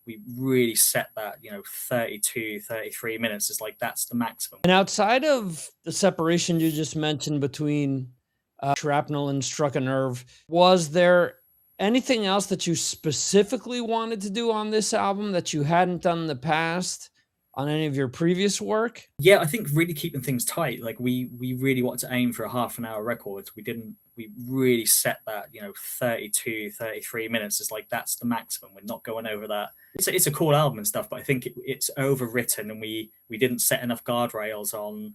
we really set that, 32, 33 minutes is like, that's the maximum. And outside of the separation you just mentioned between Shrapnel and Struck a Nerve, was there anything else that you specifically wanted to do on this album that you hadn't done in the past on any of your previous work? Yeah, I think really keeping things tight. Like we really wanted to aim for a half an hour record. We really set that, 32, 33 minutes is like, that's the maximum. We're not going over that. It's a cool album and stuff, but I think it's overwritten, and we didn't set enough guardrails on,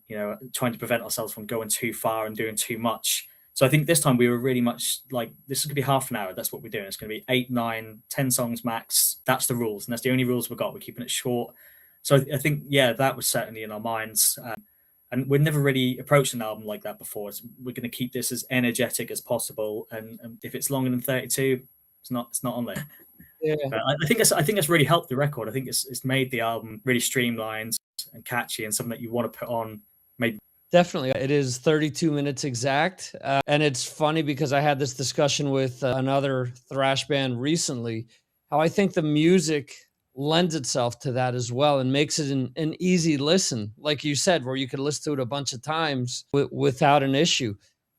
trying to prevent ourselves from going too far and doing too much. So I think this time we were really much like, this is gonna be half an hour. That's what we're doing. It's gonna be 8, 9, 10 songs max. That's the rules, and that's the only rules we've got. We're keeping it short. So I think, yeah, that was certainly in our minds. And we've never really approached an album like that before. We're going to keep this as energetic as possible, and if it's longer than 32, it's not on there. Yeah. But I think that's really helped the record. I think it's made the album really streamlined and catchy, and something that you want to put on. Maybe Definitely. It is 32 minutes exact. And it's funny because I had this discussion with another thrash band recently, how I think the music lends itself to that as well and makes it an easy listen, like you said, where you could listen to it a bunch of times without an issue.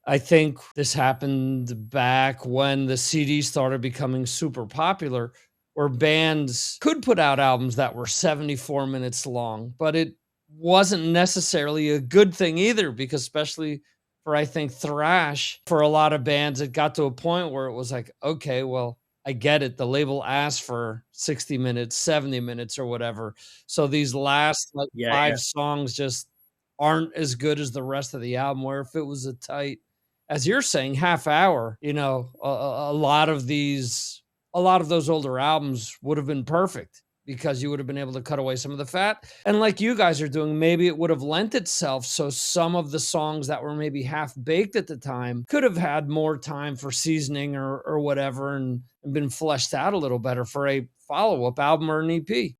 I think this happened back when the CD started becoming super popular, where bands could put out albums that were 74 minutes long, but it wasn't necessarily a good thing either, because especially for, I think, thrash, for a lot of bands, it got to a point where it was like, okay, well, I get it. The label asked for 60 minutes, 70 minutes or whatever. So these last like yeah, 5 songs just aren't as good as the rest of the album, where if it was a tight, as you're saying, half hour, a lot of those older albums would have been perfect, because you would have been able to cut away some of the fat. And like you guys are doing, maybe it would have lent itself so some of the songs that were maybe half baked at the time could have had more time for seasoning or whatever, and been fleshed out a little better for a follow-up album or an EP.